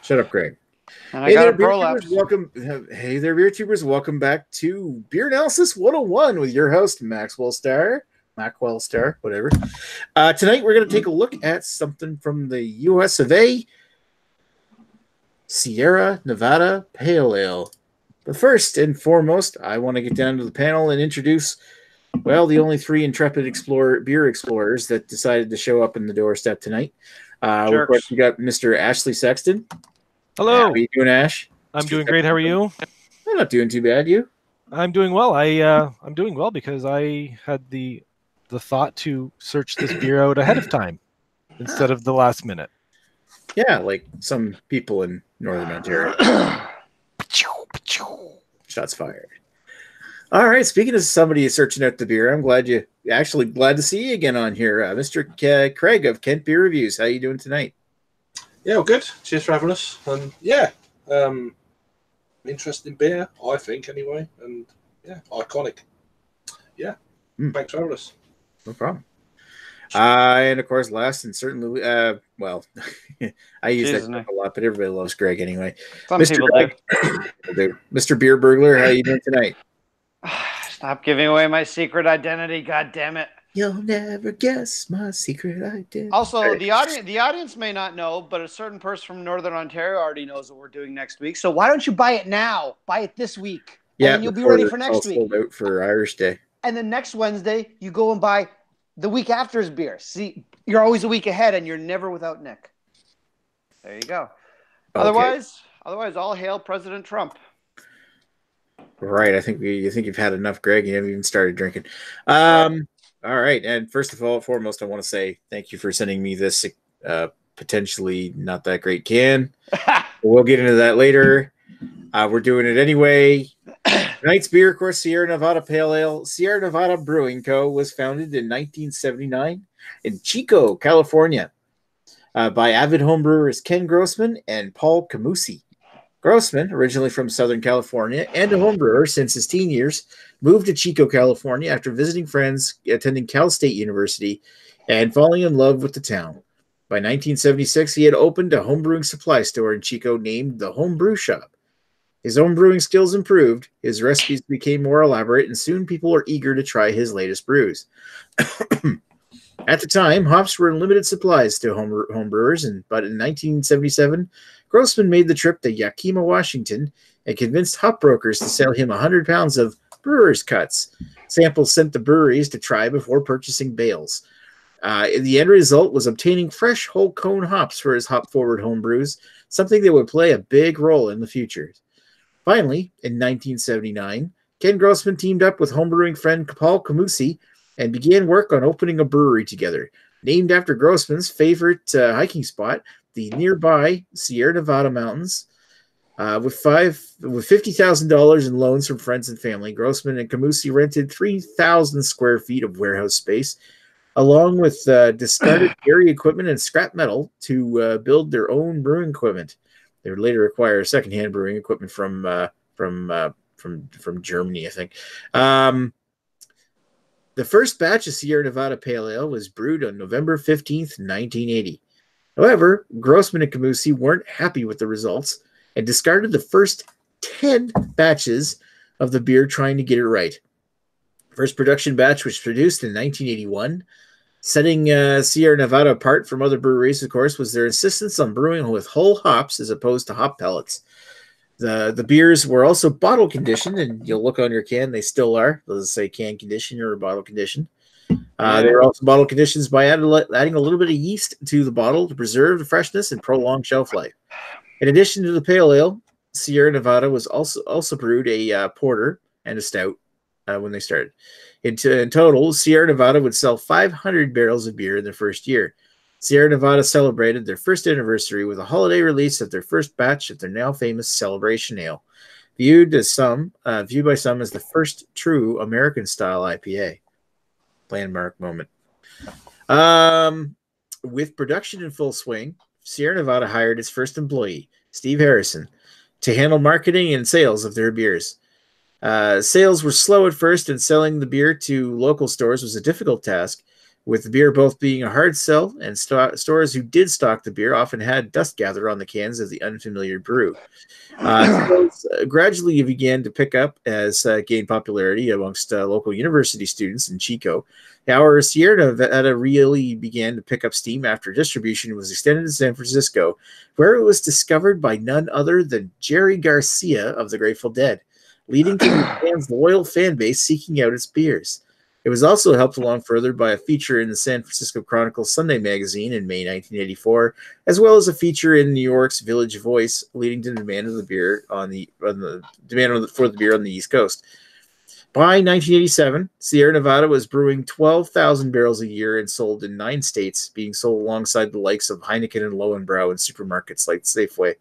Shut up, Greg. And I Hey got there, a beer tubers. prolapse. Welcome. Hey there, beer tubers. Welcome back to Beer Analysis 101 with your host, Maxwell Star, whatever. Tonight, we're going to take a look at something from the US of A, Sierra Nevada Pale Ale. But first and foremost, I want to get down to the panel and introduce, well, the only three intrepid beer explorers that decided to show up in the doorstep tonight. Of course, Jerks. we got Mr. Ashley Sexton. How Hello. are you doing, Ash? I'm Mr. doing great. How are you? I'm not doing too bad. You? I'm doing well. I'm doing well because I had the thought to search this beer out ahead of time instead of the last minute. Yeah, like some people in Northern Ontario. Shots fired. All right. Speaking of somebody searching out the beer, I'm glad to see you again on here, Mr. Craig of Kent Beer Reviews. How you doing tonight? Yeah, well, good. Cheers for having us. And interesting beer, I think, anyway. And yeah, iconic. Yeah, thanks for having us. No problem. And of course, last and certainly, well, I use that joke a lot, but everybody loves Greg anyway. Some people do. Mr. Beer Burglar, how you doing tonight? Stop giving away my secret identity, god damn it. You'll never guess my secret identity. Also, the audience may not know, but a certain person from Northern Ontario already knows what we're doing next week. So why don't you buy it now? Buy it this week. Yeah, and you'll be ready for next week. Sold out for Irish Day. And then next Wednesday, you go and buy the week after's beer. See, you're always a week ahead, and you're never without Nick. There you go. Okay. Otherwise, all hail President Trump. Right. I think you've had enough, Greg. You haven't even started drinking. All right. And first of all, foremost, I want to say thank you for sending me this potentially not that great can. We'll get into that later. We're doing it anyway. Tonight's beer, of course, Sierra Nevada Pale Ale. Sierra Nevada Brewing Co. was founded in 1979 in Chico, California, by avid homebrewers Ken Grossman and Paul Camusi. Grossman, originally from Southern California and a homebrewer since his teen years, moved to Chico, California after visiting friends, attending Cal State University, and falling in love with the town. By 1976, he had opened a homebrewing supply store in Chico named the Homebrew Shop. His homebrewing skills improved, his recipes became more elaborate, and soon people were eager to try his latest brews. At the time, hops were in limited supplies to homebrewers, but in 1977, Grossman made the trip to Yakima, Washington, and convinced hop brokers to sell him 100 pounds of brewer's cuts, samples sent to breweries to try before purchasing bales. The end result was obtaining fresh whole cone hops for his hop-forward homebrews, something that would play a big role in the future. Finally, in 1979, Ken Grossman teamed up with homebrewing friend Paul Camusi and began work on opening a brewery together, named after Grossman's favorite hiking spot, the nearby Sierra Nevada mountains. With $50,000 in loans from friends and family, Grossman and Camusi rented 3,000 square feet of warehouse space, along with discarded dairy equipment and scrap metal to build their own brewing equipment. They would later acquire secondhand brewing equipment from Germany, I think. The first batch of Sierra Nevada Pale Ale was brewed on November 15th, 1980. However, Grossman and Camusi weren't happy with the results and discarded the first 10 batches of the beer trying to get it right. The first production batch was produced in 1981. Setting Sierra Nevada apart from other breweries, of course, was their insistence on brewing with whole hops as opposed to hop pellets. The beers were also bottle conditioned, and you'll look on your can, they still are. They'll say can condition or bottle condition. They were also bottle conditions by adding a little bit of yeast to the bottle to preserve the freshness and prolong shelf life. In addition to the pale ale, Sierra Nevada was also brewed a porter and a stout when they started. In total, Sierra Nevada would sell 500 barrels of beer in their first year. Sierra Nevada celebrated their first anniversary with a holiday release of their first batch of their now famous Celebration Ale, viewed by some as the first true American-style IPA. Landmark moment. With production in full swing, Sierra Nevada hired its first employee, Steve Harrison, to handle marketing and sales of their beers. Sales were slow at first, and selling the beer to local stores was a difficult task, with the beer both being a hard sell, and stores who did stock the beer often had dust gather on the cans of the unfamiliar brew. Sales gradually began to pick up as gained popularity amongst local university students in Chico. However, Sierra Nevada really began to pick up steam after distribution was extended to San Francisco, where it was discovered by none other than Jerry Garcia of the Grateful Dead, leading to the band's loyal fan base seeking out its beers. It was also helped along further by a feature in the San Francisco Chronicle Sunday magazine in May 1984, as well as a feature in New York's Village Voice, leading to the demand of the beer for the beer on the East Coast. By 1987, Sierra Nevada was brewing 12,000 barrels a year and sold in 9 states, being sold alongside the likes of Heineken and Lowenbrau in supermarkets like Safeway.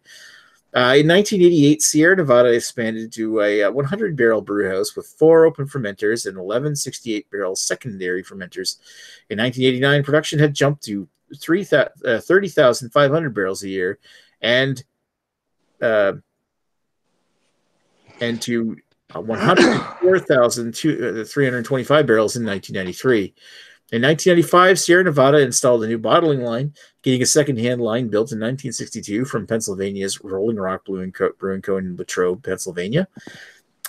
In 1988, Sierra Nevada expanded to a 100-barrel brewhouse with 4 open fermenters and 11 68-barrel secondary fermenters. In 1989, production had jumped to 30,500 barrels a year, and to 104,325 barrels in 1993. In 1995, Sierra Nevada installed a new bottling line, getting a second-hand line built in 1962 from Pennsylvania's Rolling Rock Brewing Co. in Latrobe, Pennsylvania.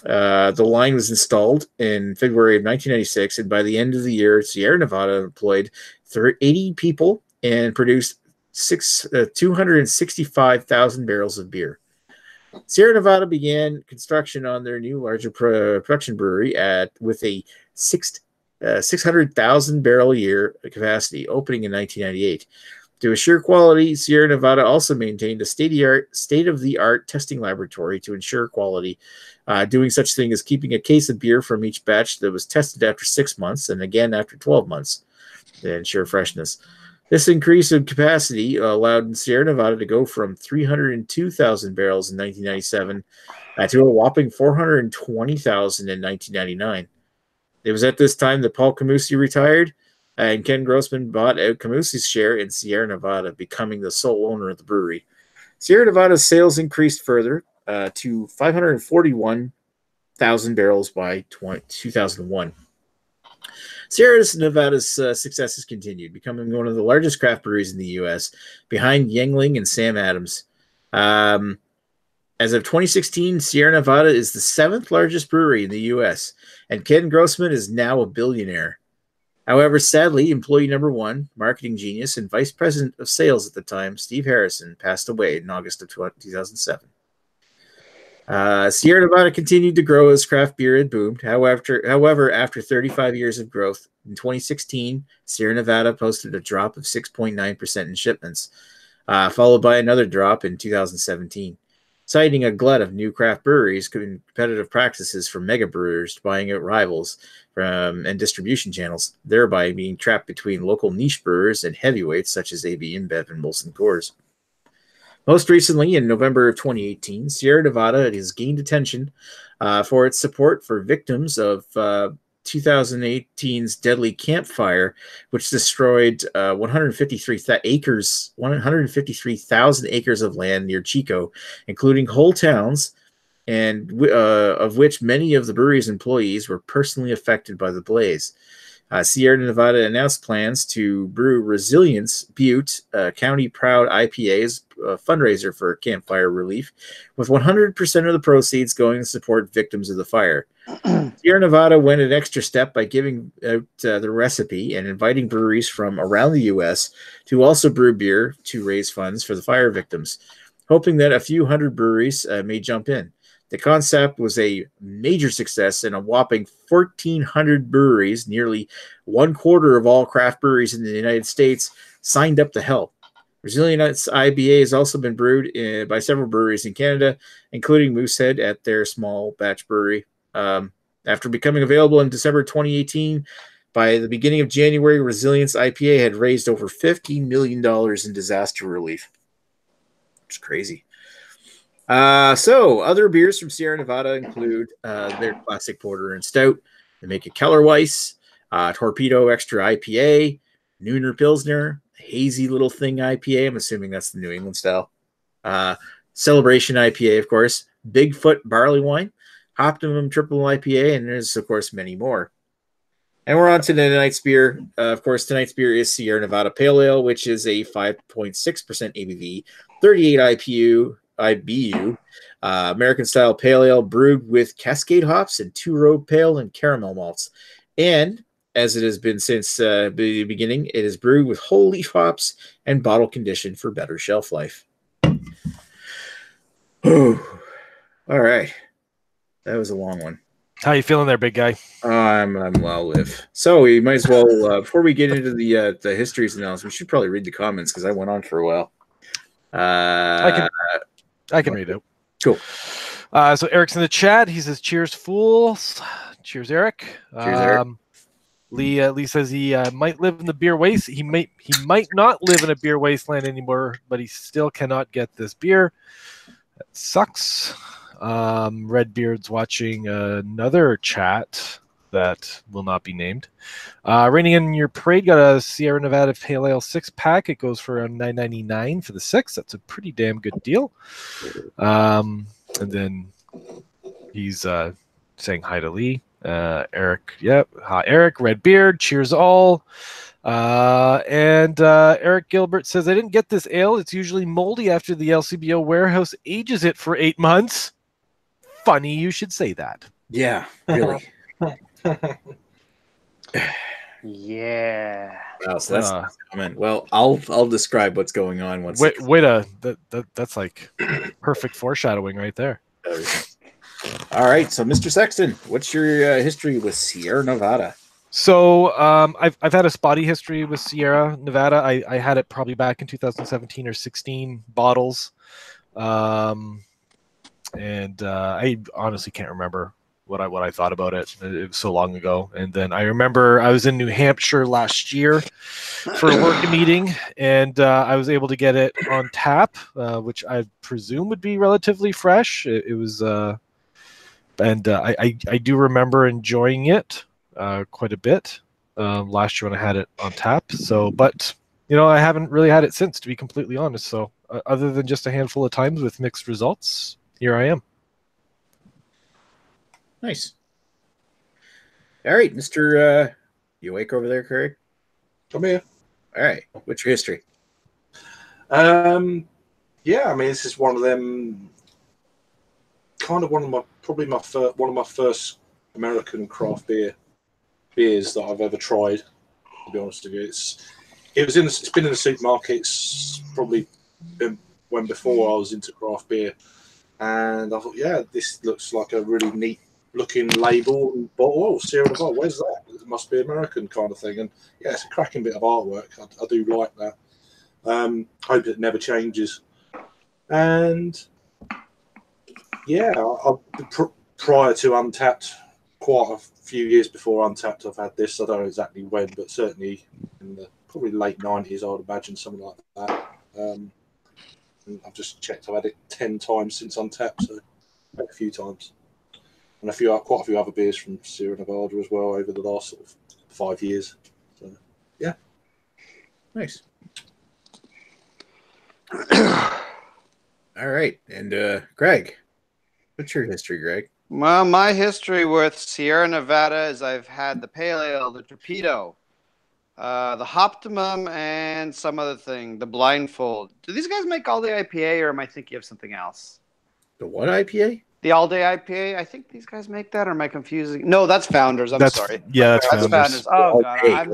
The line was installed in February of 1996, and by the end of the year, Sierra Nevada employed 80 people and produced 265,000 barrels of beer. Sierra Nevada began construction on their new larger production brewery with a 600,000 barrel a year capacity, opening in 1998. To assure quality, Sierra Nevada also maintained a state-of-the-art testing laboratory to ensure quality, doing such thing as keeping a case of beer from each batch that was tested after 6 months and again after 12 months to ensure freshness. This increase in capacity allowed Sierra Nevada to go from 302,000 barrels in 1997 to a whopping 420,000 in 1999. It was at this time that Paul Camusi retired, and Ken Grossman bought out Camusi's share in Sierra Nevada, becoming the sole owner of the brewery. Sierra Nevada's sales increased further to 541,000 barrels by 2001. Sierra Nevada's successes continued, becoming one of the largest craft breweries in the U.S., behind Yuengling and Sam Adams. As of 2016, Sierra Nevada is the 7th largest brewery in the U.S., and Ken Grossman is now a billionaire. However, sadly, employee number 1, marketing genius, and vice president of sales at the time, Steve Harrison, passed away in August of 2007. Sierra Nevada continued to grow as craft beer had boomed. However, after 35 years of growth, in 2016, Sierra Nevada posted a drop of 6.9% in shipments, followed by another drop in 2017. Citing a glut of new craft breweries, competitive practices from mega brewers buying out rivals and distribution channels, thereby being trapped between local niche brewers and heavyweights such as AB InBev and Molson Coors. Most recently, in November of 2018, Sierra Nevada has gained attention for its support for victims of 2018's deadly Camp Fire, which destroyed 153,000 acres of land near Chico, including whole towns, and of which many of the brewery's employees were personally affected by the blaze. Sierra Nevada announced plans to brew Resilience Butte County Proud IPAs fundraiser for campfire relief, with 100% of the proceeds going to support victims of the fire. Sierra Nevada went an extra step by giving out the recipe and inviting breweries from around the U.S. to also brew beer to raise funds for the fire victims, hoping that a few hundred breweries may jump in. The concept was a major success, and a whopping 1,400 breweries, nearly 1/4 of all craft breweries in the United States, signed up to help. Resilience IPA has also been brewed by several breweries in Canada, including Moosehead at their small batch brewery. After becoming available in December 2018, by the beginning of January, Resilience IPA had raised over $50 million in disaster relief. It's crazy. So other beers from Sierra Nevada include their classic porter and stout. They make a Kellerweiss, Torpedo Extra IPA, Nooner Pilsner, Hazy Little Thing IPA. I'm assuming that's the New England style. Celebration IPA, of course. Bigfoot Barley Wine, Optimum Triple IPA, and there's, of course, many more. And we're on to tonight's beer. Of course, tonight's beer is Sierra Nevada Pale Ale, which is a 5.6% ABV, 38 IBU, American style pale ale brewed with Cascade hops and two road pale and caramel malts. And as it has been since the beginning, it is brewed with whole leaf hops and bottle conditioned for better shelf life. All right. That was a long one. How you feeling there, big guy? I'm well live. So we might as well before we get into the histories analysis, we should probably read the comments because I went on for a while. I can read it. Cool. So Eric's in the chat. He says, "Cheers, fools." Cheers, Eric. Cheers, Eric. Lee says he might live in the beer waste. He might not live in a beer wasteland anymore, but he still cannot get this beer. That sucks. Redbeard's watching another chat that will not be named. Raining in your parade got a Sierra Nevada Pale Ale 6-pack. It goes for around $9.99 for the 6. That's a pretty damn good deal. And then he's saying hi to Lee. Eric, yep. Hi, Eric. Redbeard. Cheers all. And Eric Gilbert says, I didn't get this ale. It's usually moldy after the LCBO warehouse ages it for 8 months. Funny you should say that. Yeah, really. Yeah. Wow, so that's a comment. Well, I'll describe what's going on once. That's like perfect foreshadowing right there. All right, so Mr. Sexton, what's your history with Sierra Nevada? So I've had a spotty history with Sierra Nevada. I had it probably back in 2017 or 16 bottles. And I honestly can't remember what I thought about it. It was so long ago. And then I remember I was in New Hampshire last year for a work meeting, and I was able to get it on tap, which I presume would be relatively fresh. It was, and I do remember enjoying it quite a bit last year when I had it on tap. So, but I haven't really had it since, to be completely honest. So, other than just a handful of times with mixed results, here I am. Nice. All right, Mr. You awake over there, Craig? Come here. All right. What's your history? Yeah, I mean, this is one of them. Kind of one of my first American craft beers that I've ever tried. To be honest with you, it's been in the supermarkets probably when before I was into craft beer, and I thought, yeah, this looks like a really neat looking label and bottle. Oh, Sierra Nevada, where's that? It must be American kind of thing. And yeah, it's a cracking bit of artwork. I do like that. Hope it never changes. And yeah, prior to Untapped, quite a few years before Untapped, I've had this. I don't know exactly when, but certainly in the probably late 90s, I would imagine, something like that. And I've just checked. I've had it 10 times since Untapped, so a few times. And quite a few other beers from Sierra Nevada as well over the last sort of 5 years. So, yeah. Nice. All right. And Greg, what's your history, Greg? Well, my history with Sierra Nevada is I've had the Pale Ale, the Torpedo, the Hoptimum, and some other thing, the Blindfold. Do these guys make All Day IPA, or am I thinking of something else? The what IPA? The All Day IPA. I think these guys make that, or am I confusing? No, that's Founders. I'm sorry. Yeah, that's Founders. Oh god,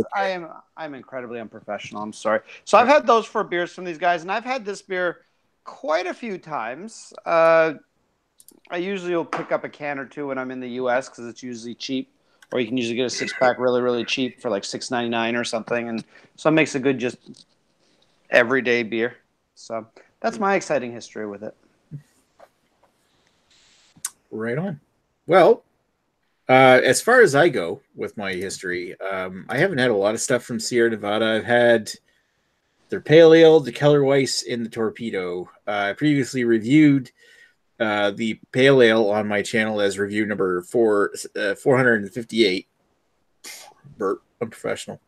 I'm incredibly unprofessional. I'm sorry. So I've had those 4 beers from these guys, and I've had this beer quite a few times. I usually will pick up a can or two when I'm in the U.S. because it's usually cheap, or you can usually get a 6-pack really, really cheap for like $6.99 or something, and so it makes a good just everyday beer. So that's my exciting history with it. Right on. Well, as far as I go with my history, I haven't had a lot of stuff from Sierra Nevada. I've had their Pale Ale, the Keller Weiss, and the Torpedo. I previously reviewed the Pale Ale on my channel as review number 458. Burp, unprofessional.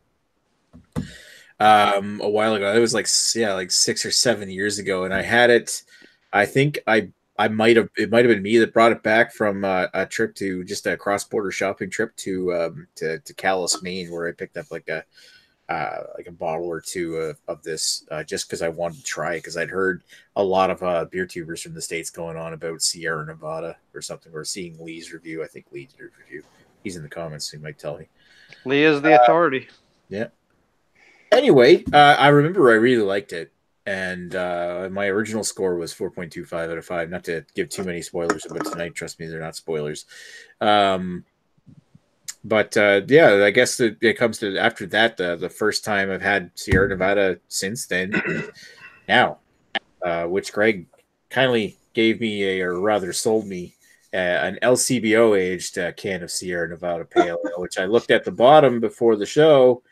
A while ago. It was like 6 or 7 years ago, and I had it. I think I It might have been me that brought it back from a trip to just a cross border shopping trip to Calais, Maine, where I picked up like a bottle or two of this just because I wanted to try it, because I'd heard a lot of beer tubers from the States going on about Sierra Nevada or something. We're seeing Lee's review. I think Lee's review. He's in the comments, so he might tell me. Lee is the authority. Yeah. Anyway, I remember I really liked it. And my original score was 4.25 out of 5. Not to give too many spoilers about tonight. Trust me, they're not spoilers. But I guess it comes to after that, the first time I've had Sierra Nevada since then. Now, which Greg kindly gave me or rather sold me an LCBO aged can of Sierra Nevada Pale Ale, which I looked at the bottom before the show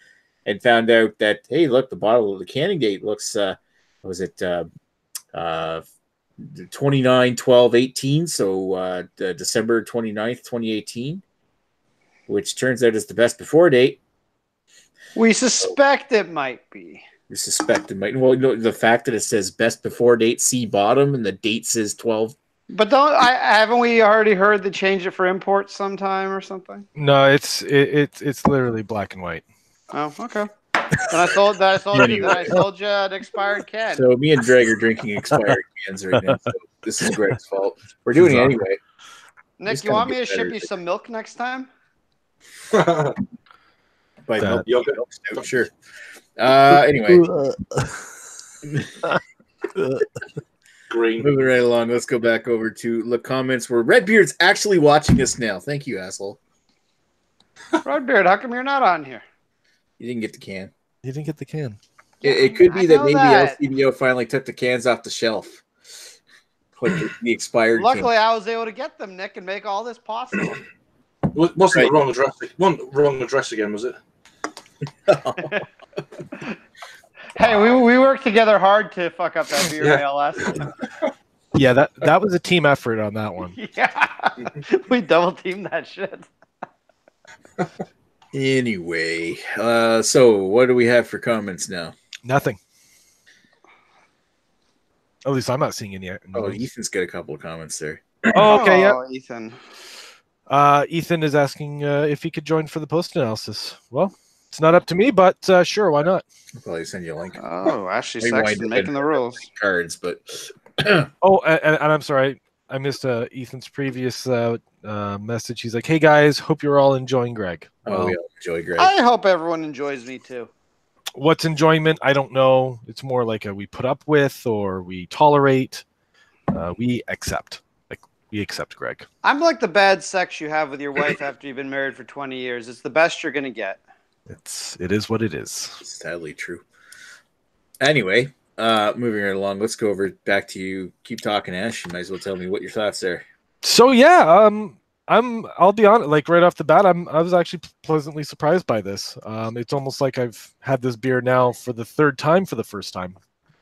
and found out that, hey, look, the bottle of the canning date looks... was it 29/12/18? So December 29th, 2018, which turns out is the best before date. We suspect it might be. We suspect it might. Well, the fact that it says best before date, see bottom, and the date says 12. But haven't we already heard they change it for imports sometime or something? No, it's literally black and white. Oh, okay. And I told you an expired can. So me and Greg are drinking expired cans right now. So this is Greg's fault. We're doing it anyway. Nick, you want me to ship you some milk next time? By milk, stout, sure. Anyway. Green. Moving right along, let's go back over to the comments where Redbeard's actually watching us now. Thank you, asshole. Redbeard, how come you're not on here? You didn't get the can. You didn't get the can. It could be that maybe LCBO finally took the cans off the shelf. Like the expired. Luckily, I was able to get them, Nick, and make all this possible. Wasn't the wrong address? Wrong address again, was it? Hey, we worked together hard to fuck up that beer ale last time. Yeah, that was a team effort on that one. Yeah, we double teamed that shit. Anyway, so what do we have for comments now? Nothing. At least I'm not seeing any yet. Oh, Ethan's got a couple of comments there. Oh, okay, yeah. Ethan. Ethan is asking if he could join for the post analysis. Well, it's not up to me, but sure, why not? I'll probably send you a link. Oh, Ashley Sexton making the rules. Cards, but oh, and I'm sorry, I missed Ethan's previous message. He's like, "Hey guys, hope you're all enjoying Greg." Well, we all enjoy Greg. I hope everyone enjoys me too. What's enjoyment? I don't know. It's more like we put up with or we tolerate. We accept. We accept Greg. I'm like the bad sex you have with your wife after you've been married for 20 years. It's the best you're gonna get. It is what it is. Sadly true. Anyway, moving right along, let's go over back to you. Keep talking, Ash. You might as well tell me what your thoughts are. So yeah, I'll be honest, like right off the bat, I was actually pleasantly surprised by this. It's almost like I've had this beer now for the third time for the first time.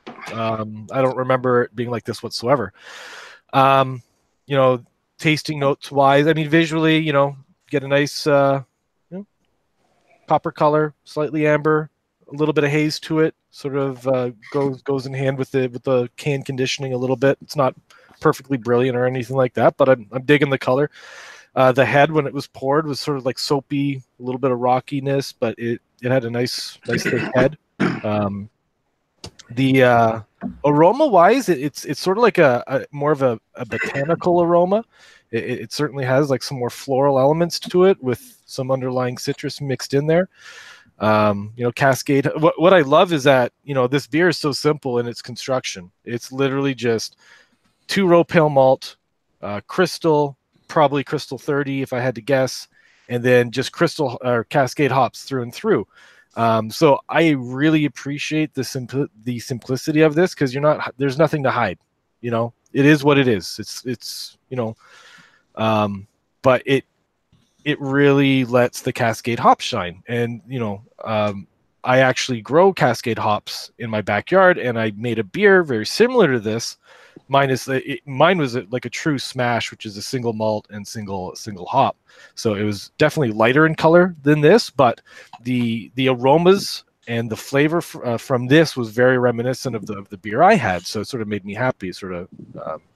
I don't remember it being like this whatsoever. You know, tasting notes wise, I mean, visually, get a nice, copper color, slightly amber, a little bit of haze to it. Sort of goes in hand with the can conditioning a little bit. It's not perfectly brilliant or anything like that, but I'm digging the color. The head, when it was poured, was sort of like soapy, a little bit of rockiness, but it had a nice thick head. The aroma wise, it's sort of like a more of a botanical aroma. It certainly has like some more floral elements to it with some underlying citrus mixed in there. Cascade. What I love is that, this beer is so simple in its construction. It's literally just 2-row pale malt, crystal, probably crystal 30 if I had to guess, and then just crystal or Cascade hops through and through. So I really appreciate the simplicity of this, because there's nothing to hide. It is what it is. It's but it really lets the Cascade hops shine. And I actually grow Cascade hops in my backyard, and I made a beer very similar to this. Mine was like a true smash, which is a single malt and single hop. So it was definitely lighter in color than this, but the aromas and the flavor from this was very reminiscent of the beer I had. So it sort of made me happy. It sort of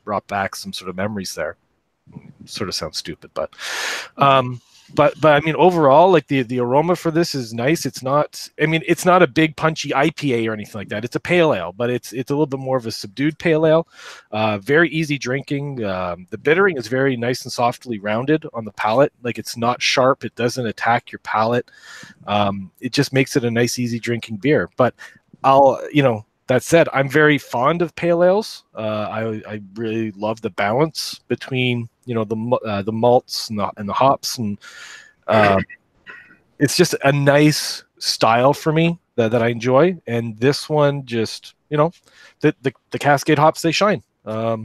brought back some sort of memories there. Sort of sounds stupid, but I mean, overall, like the aroma for this is nice. It's not, I mean, it's not a big punchy IPA or anything like that. It's a pale ale, but it's a little bit more of a subdued pale ale. Very easy drinking. The bittering is very nice and softly rounded on the palate. Like, it's not sharp. It doesn't attack your palate. It just makes it a nice, easy drinking beer. But that said, I'm very fond of pale ales. I really love the balance between the malts and the hops, and it's just a nice style for me that I enjoy. And this one just the Cascade hops, they shine. Yeah,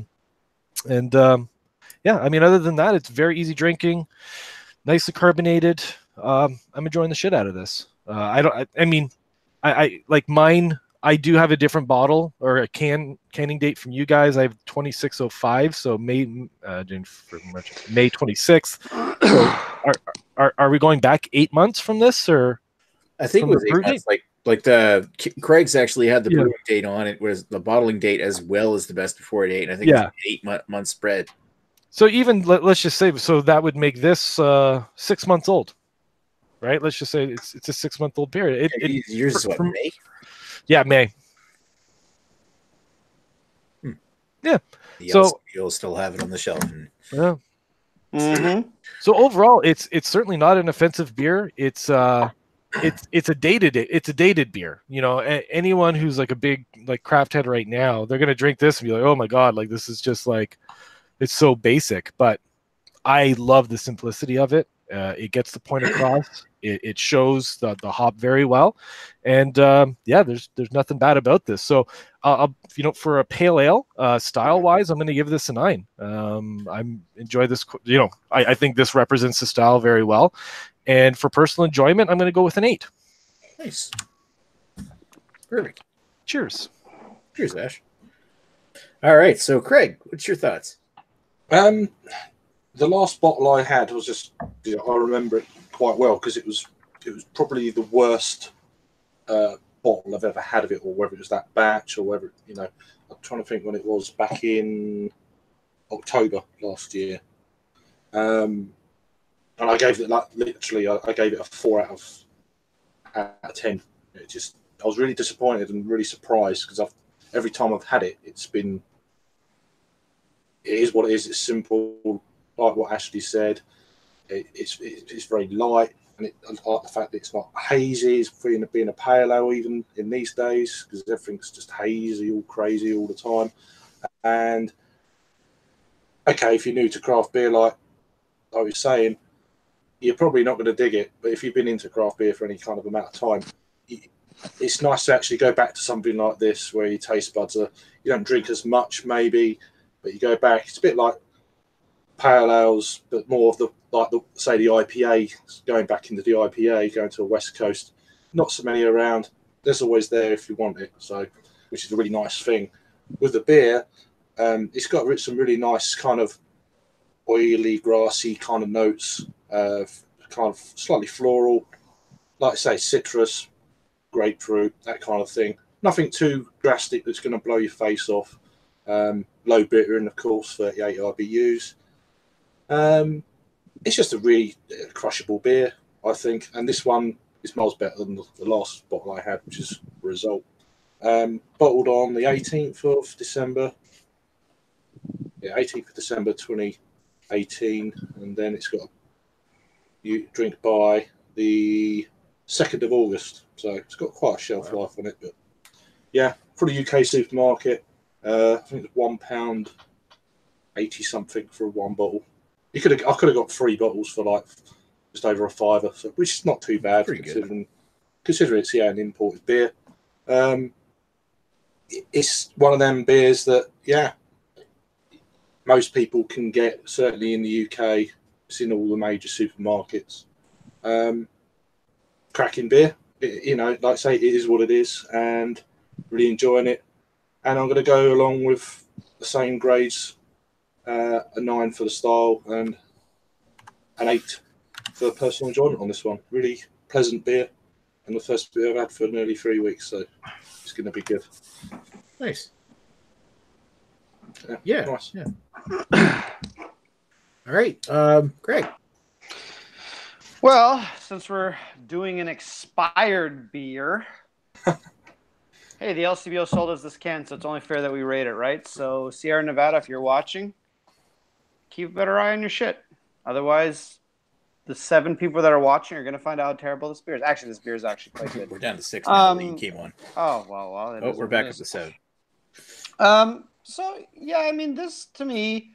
I mean, other than that, it's very easy drinking, nicely carbonated. I'm enjoying the shit out of this. I like mine. I do have a different bottle or a canning date from you guys. I have 2605, so May 26th. So are we going back 8 months from this, or I think it was 8 months. Like the Craig's actually had the brewing date on it, was the bottling date as well as the best before date. And I think it's an 8 month spread. So even let's just say, so that would make this 6 months old, right? Let's just say it's a 6 month old beer. Yours is what, May? Yeah, May. Yeah. So you'll still have it on the shelf. Yeah. Mm-hmm. So overall, it's certainly not an offensive beer. It's a dated beer. Anyone who's like a big like craft head right now, they're gonna drink this and be like, oh my god, like this is just like, it's so basic. But I love the simplicity of it. It gets the point across. It shows the hop very well, and there's nothing bad about this. So I'll for a pale ale style wise, I'm going to give this a 9. I'm enjoy this. I think this represents the style very well, and for personal enjoyment, I'm going to go with an 8. Nice, perfect. Cheers. Cheers, Ash. All right, so Craig, what's your thoughts? The last bottle I had was just, I remember it quite well because it was probably the worst bottle I've ever had of it, or whether it was that batch or whether, I'm trying to think when it was, back in October last year. And I gave it I gave it a 4 out of 10. I was really disappointed and really surprised because every time I've had it, it is what it is. It's simple. Like what Ashley said, it's very light, and I like the fact that it's not hazy. It's being a pale ale even in these days, because everything's just hazy, all crazy all the time. And okay, if you're new to craft beer, like I was saying, you're probably not going to dig it. But if you've been into craft beer for any kind of amount of time, it's nice to actually go back to something like this where your taste buds you don't drink as much maybe, but you go back. It's a bit like pale ales, but more of the IPA, going back into the IPA, going to a West Coast. Not so many around. There's always there if you want it, so which is a really nice thing. With the beer, it's got some really nice kind of oily, grassy kind of notes, kind of slightly floral, like I say, citrus, grapefruit, that kind of thing. Nothing too drastic that's going to blow your face off. Low bitter, and of course 38 IBUs. It's just a really crushable beer, I think, and this one is miles better than the last bottle I had, which is Result. Bottled on the 18th of December. Yeah, 18th of December 2018, and then it's got you drink by the 2nd of August, so it's got quite a shelf life on it. But yeah, for the UK supermarket, I think it's £1.80 something for one bottle. I could have got 3 bottles for like just over a £5, so, which is not too bad considering it's an imported beer. It's one of them beers that most people can get, certainly in the UK. It's in all the major supermarkets. Cracking beer, like I say, it is what it is, and really enjoying it. And I'm going to go along with the same grades. A 9 for the style and an 8 for personal enjoyment on this one. Really pleasant beer, and the first beer I've had for nearly 3 weeks, so it's going to be good. Nice. Yeah, nice. Yeah. All right, Greg. Well, since we're doing an expired beer, hey, the LCBO sold us this can, so it's only fair that we rate it, right? So, Sierra Nevada, if you're watching, keep a better eye on your shit. Otherwise, the 7 people that are watching are going to find out how terrible this beer is. Actually, this beer is actually quite good. We're down to 6 now that you came on. Oh, well. We're back up to 7. So, yeah, I mean, this to me,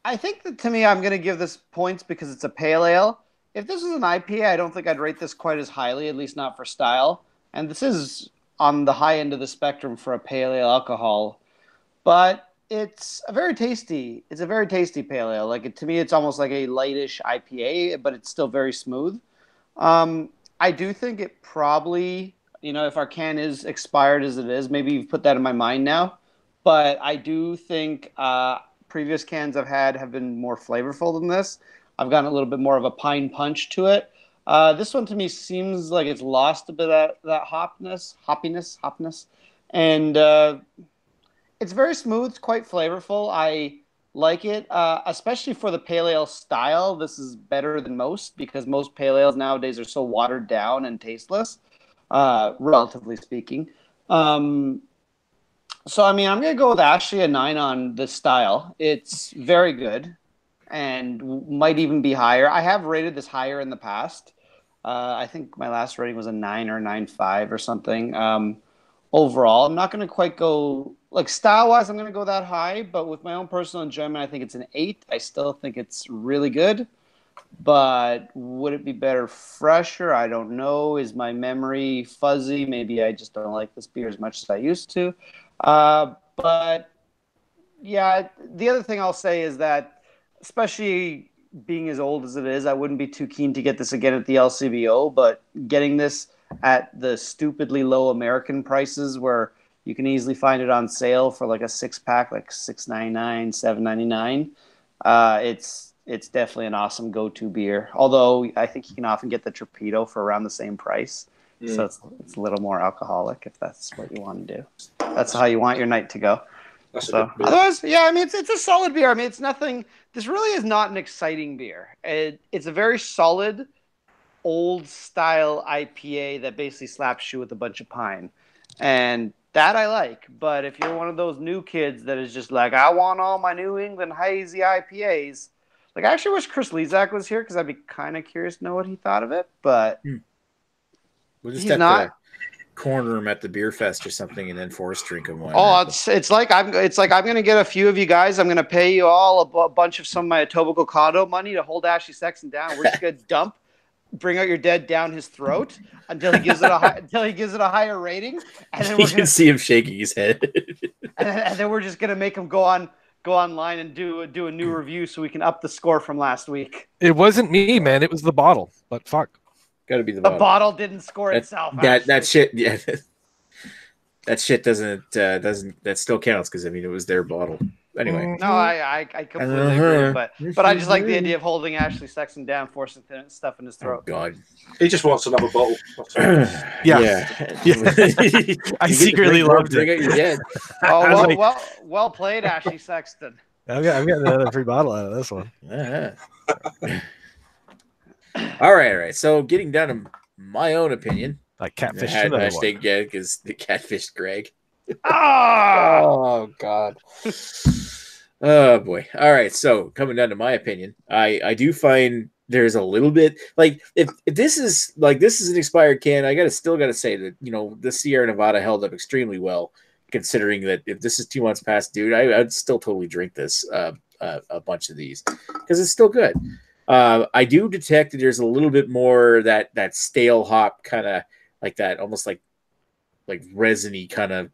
I think that to me, I'm going to give this points because it's a pale ale. If this was an IPA, I don't think I'd rate this quite as highly, at least not for style. And this is on the high end of the spectrum for a pale ale alcohol. But it's a very tasty pale ale. Like to me, it's almost like a lightish IPA, but it's still very smooth. I do think it probably, if our can is expired as it is, maybe you've put that in my mind now. But I do think previous cans I've had have been more flavorful than this. I've gotten a little bit more of a pine punch to it. This one to me seems like it's lost a bit of that hoppiness. And it's very smooth, it's quite flavorful. I like it, especially for the pale ale style. This is better than most because most pale ales nowadays are so watered down and tasteless, relatively speaking. So, I mean, I'm going to go with Ashley a 9 on this style. It's very good and might even be higher. I have rated this higher in the past. I think my last rating was a 9 or 9.5 or something. Overall, I'm not going to quite go, like style-wise, I'm going to go that high, but with my own personal enjoyment, I think it's an 8. I still think it's really good, but would it be better fresher? I don't know. Is my memory fuzzy? Maybe I just don't like this beer as much as I used to. But yeah, the other thing I'll say is that, especially being as old as it is, I wouldn't be too keen to get this again at the LCBO, but getting this at the stupidly low American prices where you can easily find it on sale for like a 6-pack, like $6.99, $7.99. It's definitely an awesome go-to beer. Although I think you can often get the Torpedo for around the same price. So it's a little more alcoholic if that's what you want to do. That's how you want your night to go. So otherwise, yeah, I mean, it's a solid beer. I mean, it's nothing. This really is not an exciting beer. It's a very solid, old style IPA that basically slaps you with a bunch of pine, and that I like. But if you're one of those new kids that is just like, I want all my New England hazy IPAs, like I actually wish Chris Lezak was here because I'd be kind of curious to know what he thought of it. But we'll just have to corner him at the beer fest or something, and then force drink him one. Oh, it's like I'm gonna get a few of you guys. I'm gonna pay you all a bunch of some of my Etobicoke condo money to hold Ashley Sexton down. We're just gonna bring out your dead down his throat until he gives it a higher rating, and then you can see him shaking his head. and then we're just gonna make him go online and do a new review so we can up the score from last week. It wasn't me, man. It was the bottle. But fuck. Got to be the bottle didn't score itself. That shit, yeah. That shit doesn't that still counts because I mean it was their bottle. Anyway. No, I completely agree, but I just like the idea of holding Ashley Sexton down, forcing stuff in his throat. Oh God, he just wants another bottle. Yeah. I secretly loved it. You're dead. Oh well played, Ashley Sexton. I've got another free bottle out of this one. All right. So getting down to my own opinion, like catfish. Because the catfish Greg. Oh God. Oh boy. All right. So coming down to my opinion, I do find there's a little bit like if this is an expired can, I still gotta say that the Sierra Nevada held up extremely well, considering that if this is 2 months past due, I'd still totally drink this a bunch of these because it's still good. I do detect that there's a little bit more that stale hop kind of like that, almost like resiny kind of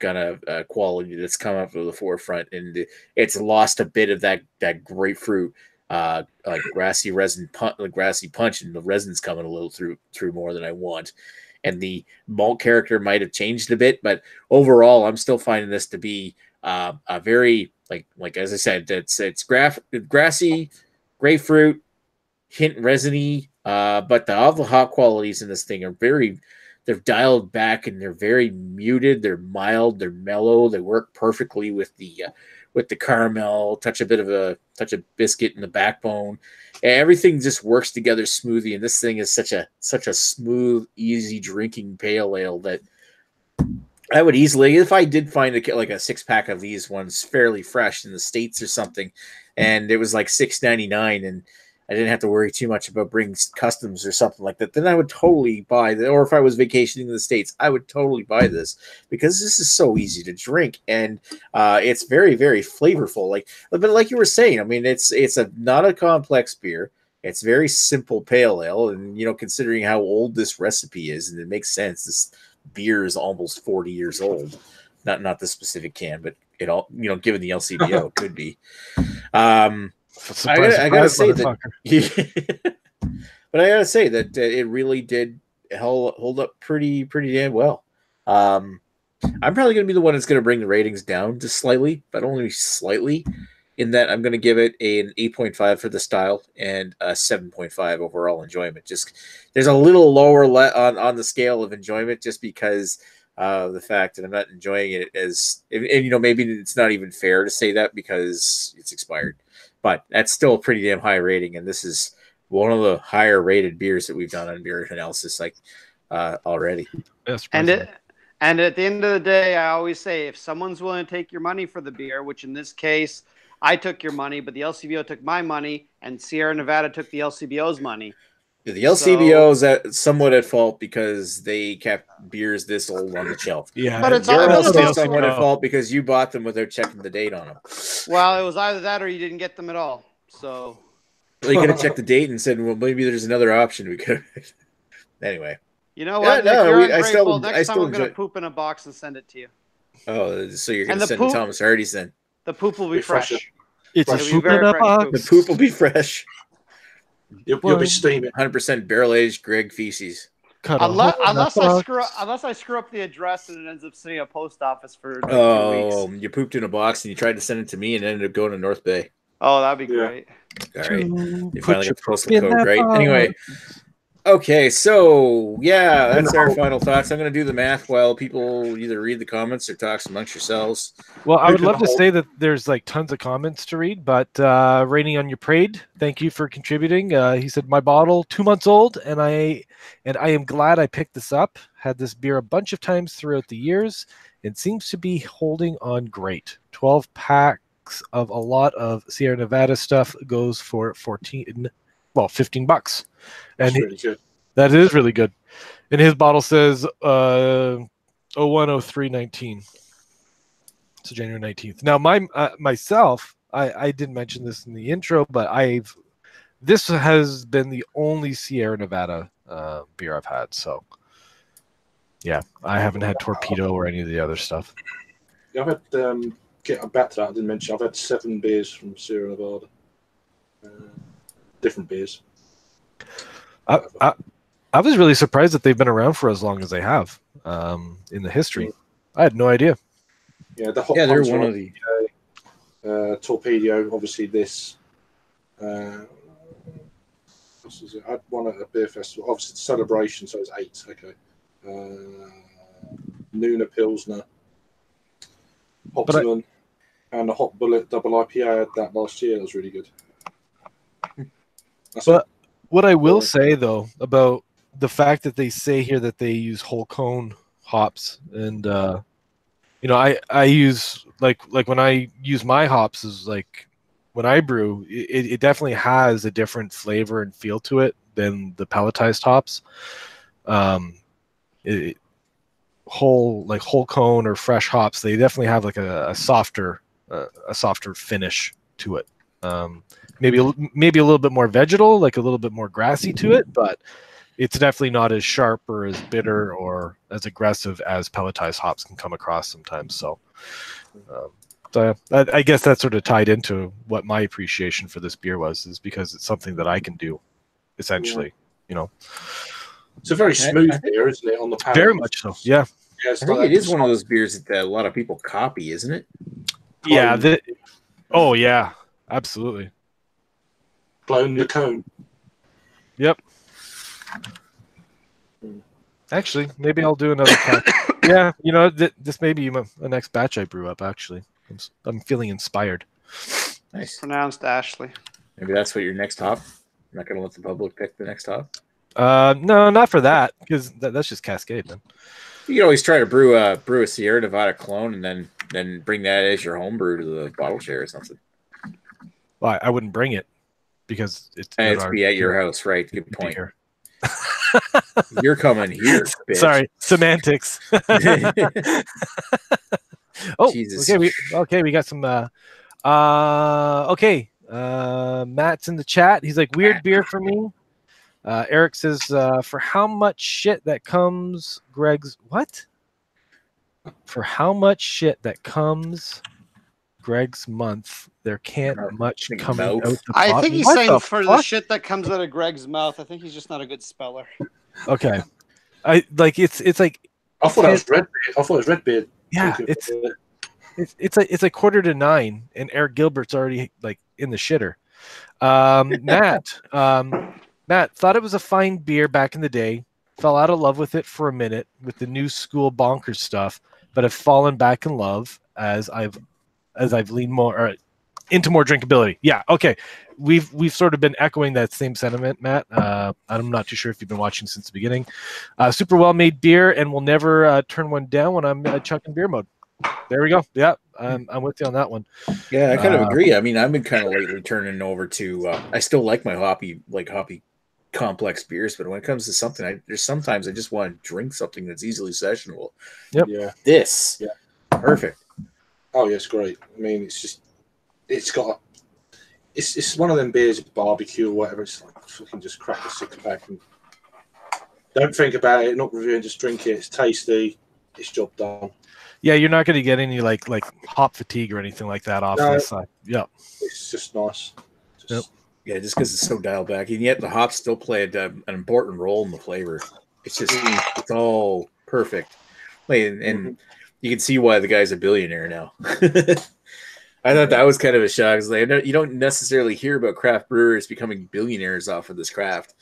quality that's come up to the forefront, and it's lost a bit of that grapefruit like grassy punch, and the resin's coming a little through more than I want, and the malt character might have changed a bit, but overall I'm still finding this to be a very like as I said, it's grassy, grapefruit, hint resiny, but all the hop qualities in this thing are very, they're dialed back and they're very muted. They're mild. They're mellow. They work perfectly with the caramel. Touch of biscuit in the backbone. And everything just works together smoothly. And this thing is such a smooth, easy drinking pale ale that I would easily, if I did find like a 6-pack of these ones fairly fresh in the States or something, and it was like $6.99, and I didn't have to worry too much about bringing customs or something like that, then I would totally buy that. Or if I was vacationing in the States, I would totally buy this because this is so easy to drink, and it's very, very flavorful. But like you were saying, I mean, it's not a complex beer. It's very simple pale ale, and considering how old this recipe is, and it makes sense. This beer is almost 40 years old. Not the specific can, but it all given the LCBO, it could be. I gotta say that, but I gotta say that it really did hold up pretty damn well. I'm probably gonna be the one that's gonna bring the ratings down just slightly, but only slightly. In that, I'm gonna give it an 8.5 for the style and a 7.5 overall enjoyment. Just there's a little lower on the scale of enjoyment, just because the fact that I'm not enjoying it and maybe it's not even fair to say that because it's expired. But that's still a pretty damn high rating, and this is one of the higher rated beers that we've done on Beer Analysis already. And at the end of the day, I always say, if someone's willing to take your money for the beer, which in this case, I took your money, but the LCBO took my money, and Sierra Nevada took the LCBO's money. The LCBO is somewhat at fault because they kept beers this old on the shelf. Yeah, but it's also somewhat at fault because you bought them without checking the date on them. Well, it was either that or you didn't get them at all. So you could have checked the date and said, "Well, maybe there's another option we could." Anyway, you know what? Yeah, next time I'm going to poop in a box and send it to you. Oh, so you're going to send it to Thomas Hardy's then? The poop will be fresh. It's a poop in a box. The poop will be fresh. You'll be steaming. 100% barrel-aged Greg feces. Unless I screw up the address and it ends up sitting at a post office for 2 weeks. You pooped in a box and you tried to send it to me and it ended up going to North Bay. Oh, that'd be great. All right. You finally got the postal code, right? Anyway. Okay, so yeah, that's our final thoughts. I'm going to do the math while people either read the comments or talk amongst yourselves. Well, I would love to say that there's like tons of comments to read, but Rainy on your parade, thank you for contributing. He said, my bottle 2 months old, and I am glad I picked this up. Had this beer a bunch of times throughout the years, and seems to be holding on great. 12 packs of a lot of Sierra Nevada stuff goes for $15. And really good. That is really good. And his bottle says 010319. So January 19th. Now myself, I didn't mention this in the intro, but this has been the only Sierra Nevada beer I've had. So yeah, I haven't had Torpedo or any of the other stuff. Yeah, I've had get back to that, I didn't mention I've had 7 beers from Sierra Nevada. Different beers. I was really surprised that they've been around for as long as they have in the history. I had no idea. Yeah, they're one of the Torpedo. Obviously, this. I had one at a beer festival. Obviously, the Celebration, so it's 8. Okay. Nuna Pilsner, Optimum, and the Hot Bullet Double IPA. I had that last year. That was really good. What I will say though about the fact that they say here that they use whole cone hops, and I use like when I use my hops is like when I brew, it definitely has a different flavor and feel to it than the pelletized hops. Whole cone or fresh hops, they definitely have like a softer finish to it. Maybe a little bit more vegetal, like a little bit more grassy to it, but it's definitely not as sharp or as bitter or as aggressive as pelletized hops can come across sometimes. So I guess that sort of tied into what my appreciation for this beer is because it's something that I can do, essentially. It's a very smooth beer, isn't it? On the palate, very much so. Yeah. I think it is one of those beers that a lot of people copy, isn't it? Yeah. Yeah. Absolutely. Blown the cone. Yep. Actually, maybe I'll do another catch. Yeah, you know, this may be the next batch I brew up. Actually, I'm feeling inspired. Nice. Pronounced Ashley. Maybe that's what your next hop. I'm not going to let the public pick the next hop. No, not for that, because that's just Cascade, man. You can always try to brew a Sierra Nevada clone and then bring that as your home brew to the bottle share or something. Well, I wouldn't bring it because it's be at your house, right? Good point. You're coming here, bitch. Sorry, semantics. Oh, Jesus. Okay, we got some. Okay, Matt's in the chat. He's like, weird beer for me. Eric says, for how much shit that comes, Greg's what? For how much shit that comes, Greg's month, there can't much come out. I think he's saying for the shit that comes out of Greg's mouth. I think he's just not a good speller. Okay, it's like. I thought it was Redbeard. I thought it was Redbeard. Yeah, it's like 8:45, and Eric Gilbert's already like in the shitter. Matt thought it was a fine beer back in the day. Fell out of love with it for a minute with the new school bonkers stuff, but have fallen back in love as I've leaned more into more drinkability. Yeah, okay. We've sort of been echoing that same sentiment, Matt. I'm not too sure if you've been watching since the beginning. Super well made beer, and will never turn one down when I'm chucking beer mode. There we go. Yeah, I'm with you on that one. Yeah, I kind of agree. I mean, I've been kind of lately turning over to. I still like my hoppy complex beers, but when it comes to something, there's sometimes I just want to drink something that's easily sessionable. Yep. Yeah. This. Yeah. Perfect. Oh, yeah, it's great. I mean, it's one of them beers at barbecue or whatever. It's like fucking just crack a 6-pack and don't think about it, not review, and just drink it. It's tasty. It's job done. Yeah, you're not going to get any like hop fatigue or anything like that off this side. Yeah. It's just nice. Yep. Yeah, just because it's so dialed back, and yet the hops still play an important role in the flavor. It's just it's all perfect. And you can see why the guy's a billionaire now. I thought that was kind of a shock. Like, you don't necessarily hear about craft brewers becoming billionaires off of this craft.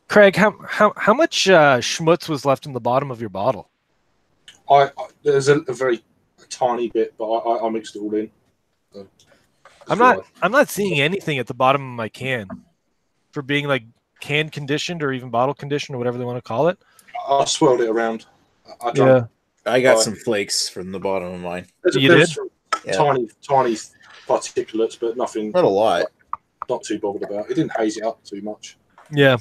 Craig, how much schmutz was left in the bottom of your bottle? There's a very tiny bit, but I mixed it all in. I'm not seeing anything at the bottom of my can for being like can conditioned or even bottle conditioned or whatever they want to call it. I swirled it around. I got some flakes from the bottom of mine. There's tiny particulates, but nothing. Not a lot. Not too bothered about. It didn't haze it up too much. Yeah,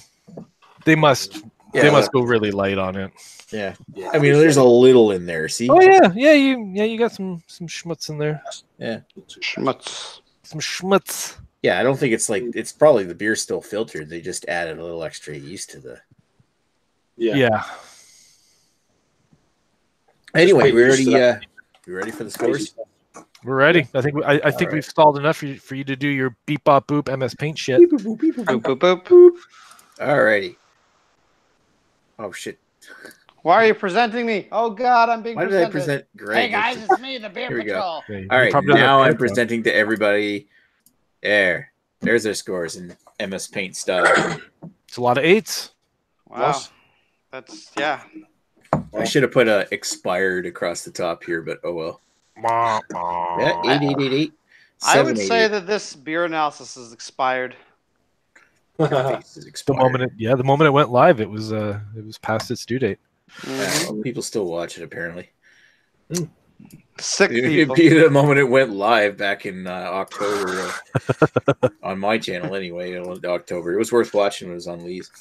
they must go really light on it. Yeah. I mean, there's a little in there. See? Oh yeah. You got some schmutz in there. Yeah, some schmutz. Yeah, I don't think it's probably the beer's still filtered. They just added a little extra yeast to the. Yeah. Anyway, we ready for the scores? We're ready. I think we've stalled enough for you to do your beep bop boop MS Paint shit. Boop boop boop boop. Alrighty. Oh shit. Why are you presenting me? Oh God, I'm being presented. Why did I present Greg? Hey guys, it's me, the Beer Patrol. Okay, all right, now I'm presenting to everybody. There's their scores in MS Paint style. It's a lot of 8s. Wow. That's I should have put expired across the top here, but oh well. Yeah, 8888. I would say that this beer analysis is expired. The moment it went live, it was past its due date. Well, people still watch it apparently. Sick people. The moment it went live back in October on my channel anyway. October. It was worth watching when it was on Lee's.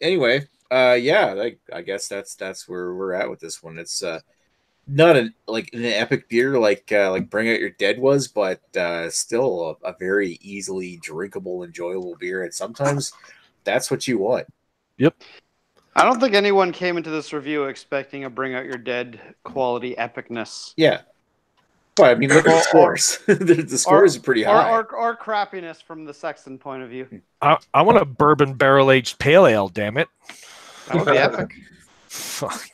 Anyway, I guess that's where we're at with this one. It's not an epic beer like Bring Out Your Dead was, but still a very easily drinkable, enjoyable beer. And sometimes that's what you want. Yep. I don't think anyone came into this review expecting a Bring Out Your Dead quality epicness. Yeah. Well, I mean, look at the scores. The scores are pretty high. Or crappiness from the Sexton point of view. I want a bourbon barrel-aged pale ale, damn it. That would be epic. Fuck.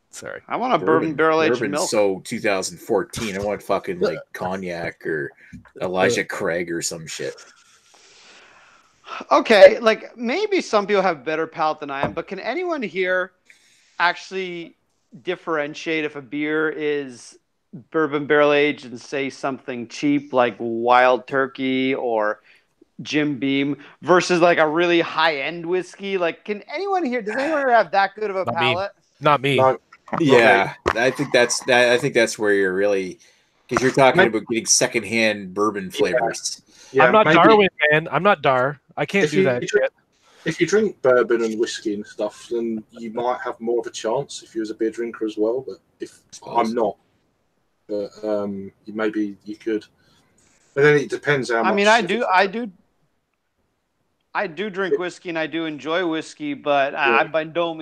Sorry. I want a bourbon barrel-aged milk. So 2014. I want fucking cognac or Elijah Craig or some shit. Okay, like maybe some people have better palate than I am, but can anyone here actually differentiate if a beer is bourbon barrel aged and say something cheap like Wild Turkey or Jim Beam versus like a really high end whiskey? Like, can anyone here? Does anyone here have that good of a Not me. palate? Not me. No, Yeah, I think that's where you're really, because you're talking Maybe- about getting secondhand bourbon flavors. I'm not maybe Darwin, man. I'm not Dar. I can't If do you- that if shit. If you drink bourbon and whiskey and stuff, then you might have more of a chance if you was a beer drinker as well. But if I'm not, but maybe you could. But then it depends how much. I mean, I do drink whiskey and I do enjoy whiskey, but I by no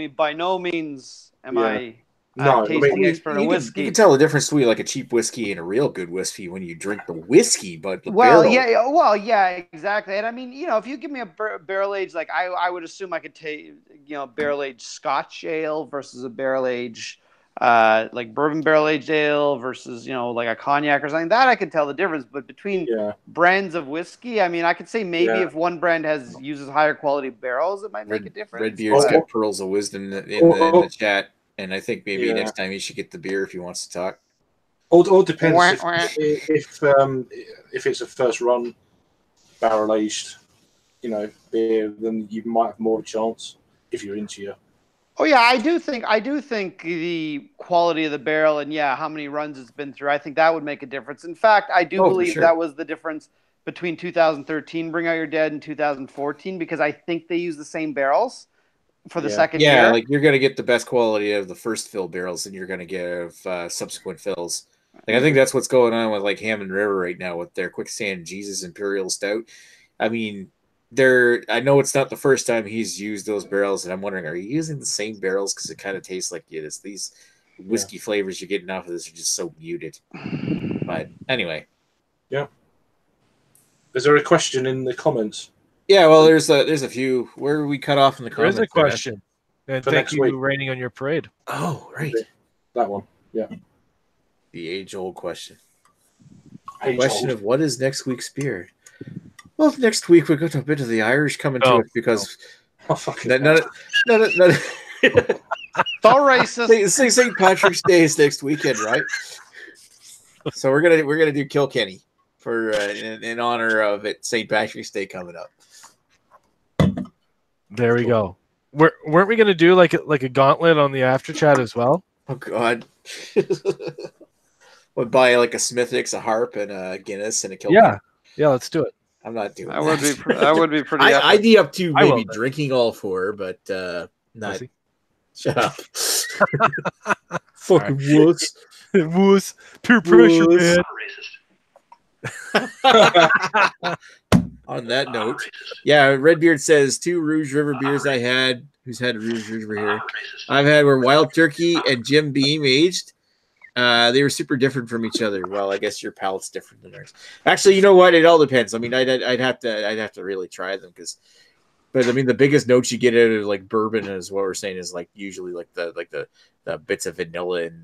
means am I No, a tasting You expert in whiskey. can tell the difference between like a cheap whiskey and a real good whiskey when you drink the whiskey, but the Well, barrel. yeah, exactly. And I mean, if you give me a barrel aged, like I would assume I could take, barrel aged Scotch ale versus a barrel aged, like bourbon barrel aged ale versus, like a cognac or something. That I could tell the difference. But between brands of whiskey, I mean, I could say maybe if one brand uses higher quality barrels, it might make a difference. Redbeard's got pearls of wisdom in the chat, and I think maybe next time he should get the beer if he wants to talk. All depends if it's a first run barrel aged, beer, then you might have more of a chance if you're into your. Oh yeah, I do think the quality of the barrel and how many runs it's been through. I think that would make a difference. In fact, I do believe that was the difference between 2013 Bring Out Your Dead and 2014 because I think they use the same barrels for the second year. Yeah, like you're gonna get the best quality of the first fill barrels, and you're gonna get of subsequent fills. Like I think that's what's going on with like Hammond River right now with their Quicksand Jesus Imperial Stout. I mean, I know it's not the first time he's used those barrels, and I'm wondering, are you using the same barrels? Because it kind of tastes like it is. These whiskey flavors you're getting off of this are just so muted. But anyway. Yeah. Is there a question in the comments? Yeah, well, there's a few. Where are we cut off in the comments? There is a question. And thank you for raining on your parade. Oh, right. That one. Yeah. The age-old question. Question of what is next week's beer? Well, next week we've got a bit of the Irish coming to it because it's all racist. St. Patrick's Day is next weekend, right? So we're gonna do Kilkenny for in honor of it St. Patrick's Day coming up. There we go. Weren't we gonna do like a gauntlet on the after chat as well? Oh God. We'll buy like a Smithwick's, a harp, and a Guinness, and a Kilkenny. Yeah, let's do it. I'm not doing that. Would be pretty. I'd be up to maybe drinking all four, but not. Pussy. Shut up. Fucking wuss. Wuss. Peer pressure, man. On that note, Redbeard says 2 Rouge River beers I had. Who's had Rouge River here? I've had were Wild Turkey and Jim Beam aged. They were super different from each other. Well, I guess your palate's different than ours. Actually, you know what? It all depends. I mean, I'd have to really try them but I mean, the biggest notes you get out of like bourbon is what we're saying is like usually like the bits of vanilla and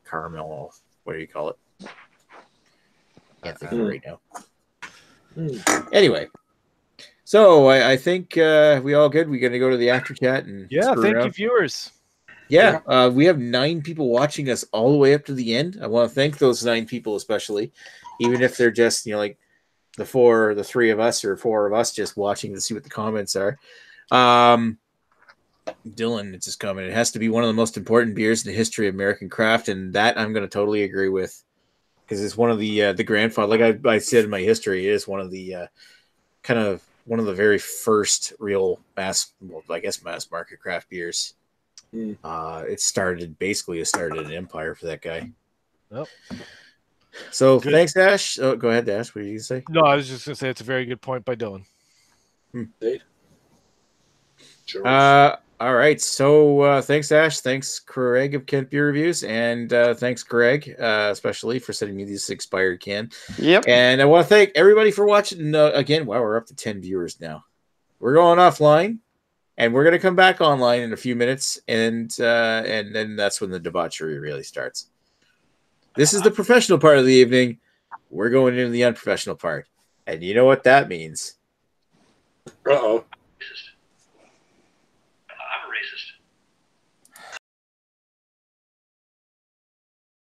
caramel. What do you call it? Can't think of it right now. Anyway, so I think we all good. We're gonna go to the after chat and thank you, viewers. Yeah, we have 9 people watching us all the way up to the end. I want to thank those 9 people, especially, even if they're just like the 3 of us or 4 of us just watching to see what the comments are. Dylan, it's just commented. It has to be one of the most important beers in the history of American craft, and that I'm going to totally agree with because it's one of the grandfather. Like I said in my history, it is one of the one of the very first real mass market craft beers. It started an empire for that guy. Yep. So thanks, Dash. Oh, go ahead, Dash. What did you say? No, I was just gonna say it's a very good point by Dylan. Sure. All right. So thanks, Dash. Thanks, Craig of Kent Beer Reviews, and thanks, Greg, especially for sending me this expired can. Yep. And I want to thank everybody for watching. Again, wow, we're up to 10 viewers now. We're going offline. And we're going to come back online in a few minutes, and then that's when the debauchery really starts. This is the professional part of the evening. We're going into the unprofessional part. And you know what that means. Uh-oh.